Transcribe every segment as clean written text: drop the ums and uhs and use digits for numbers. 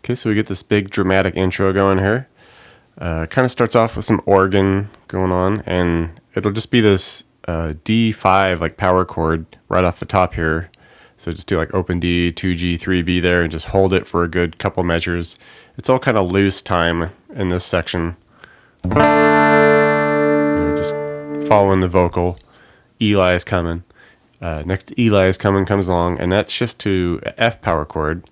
Okay, so we get this big dramatic intro going here. Kind of starts off with some organ going on, and it'll just be this D5 like power chord right off the top here. So just do like open D, 2G, 3B there, and just hold it for a good couple measures. It's all kind of loose time in this section. Just following the vocal. Eli is coming. Next to Eli is coming comes along, and that shifts to a F power chord.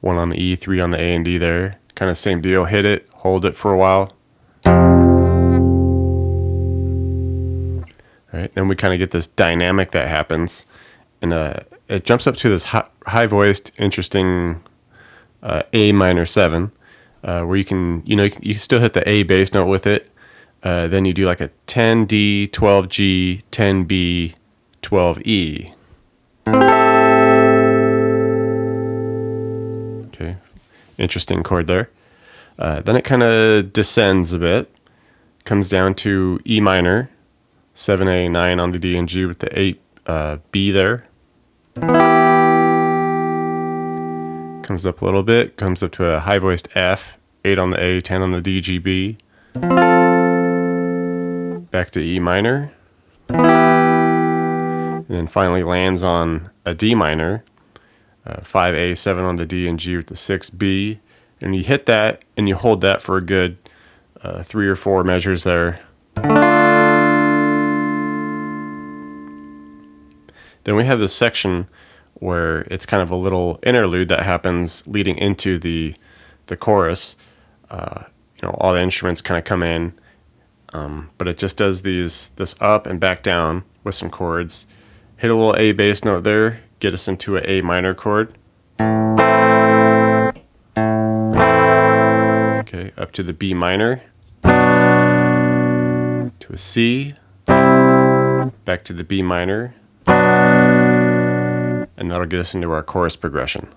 1 on the E, 3 on the A and D there. Kind of same deal. Hit it, hold it for a while. All right, then we kind of get this dynamic that happens, and it jumps up to this high-voiced, interesting A minor 7, where you can still hit the A bass note with it. Then you do like a 10D, 12G, 10B, 12E. Okay, interesting chord there. Then it kind of descends a bit, comes down to E minor, 7A, 9 on the D and G with the 8 B there. Comes up a little bit, comes up to a high voiced F, 8 on the A, 10 on the D, G, B. Back to E minor. And then finally lands on a D minor, 5A, 7 on the D and G with the 6B. And you hit that and you hold that for a good 3 or 4 measures there. Then we have this section where it's kind of a little interlude that happens leading into the chorus. All the instruments kind of come in, but it just does this up and back down with some chords. Hit a little A bass note there, get us into an A minor chord. Okay, up to the B minor, to a C, back to the B minor, and that'll get us into our chorus progression.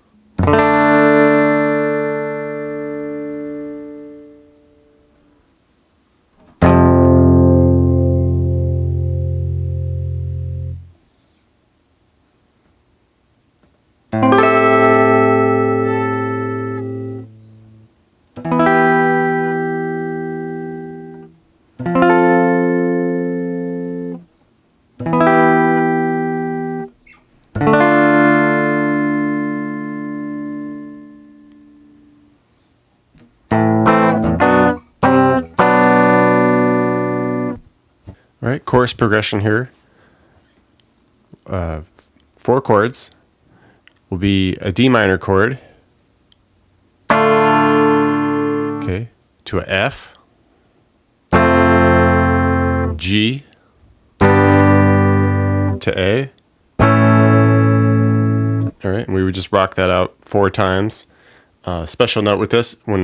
All right, chorus progression here. 4 chords will be a D minor chord, okay, to a F, G, to A. All right, and we would just rock that out 4 times. Special note with this, when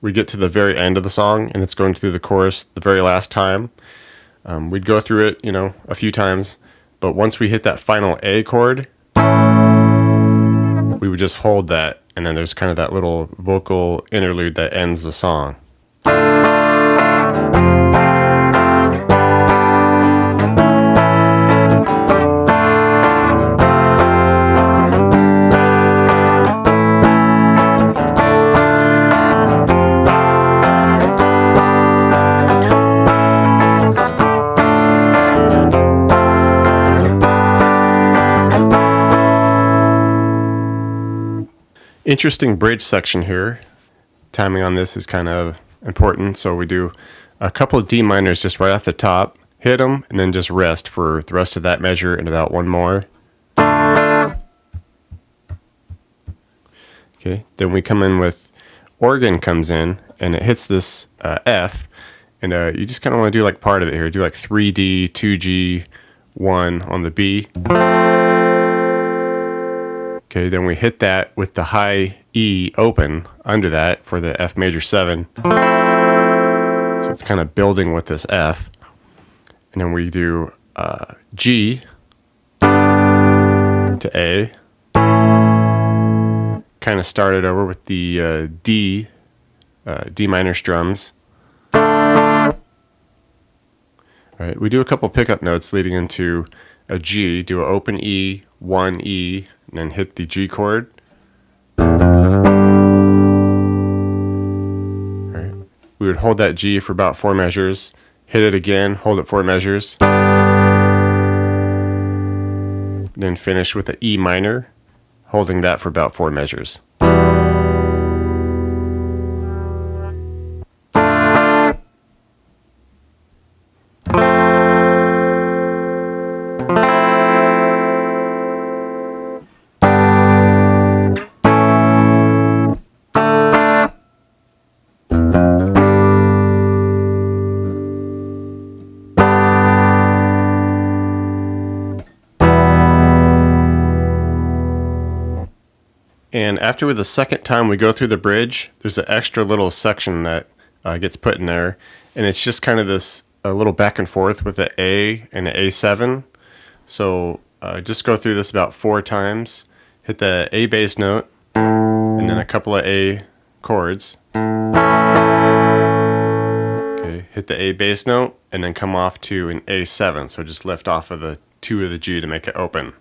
we get to the very end of the song and it's going through the chorus the very last time, we'd go through it, a few times, but once we hit that final A chord, we would just hold that, and then there's kind of that little vocal interlude that ends the song. Interesting bridge section here. Timing on this is kind of important, so we do a couple of D minors just right off the top, hit them, and then just rest for the rest of that measure and about 1 more. Okay, then we come in with organ comes in, and it hits this F, and you just kind of want to do like part of it here. Do like 3D, 2G, 1 on the B. Okay, then we hit that with the high E open under that for the F major 7. So it's kind of building with this F. And then we do G to A. Kind of start it over with the D minor strums. All right, we do a couple pickup notes leading into a G, do an open E, 1 E, and then hit the G chord. would hold that G for about 4 measures, hit it again, hold it 4 measures, then finish with the E minor, holding that for about 4 measures. And after the second time we go through the bridge, there's an extra little section that gets put in there, and it's just kind of this a little back and forth with the A and the A7. So just go through this about 4 times, hit the A bass note, and then a couple of A chords. Okay, hit the A bass note, and then come off to an A7. So just lift off of the 2 of the G to make it open.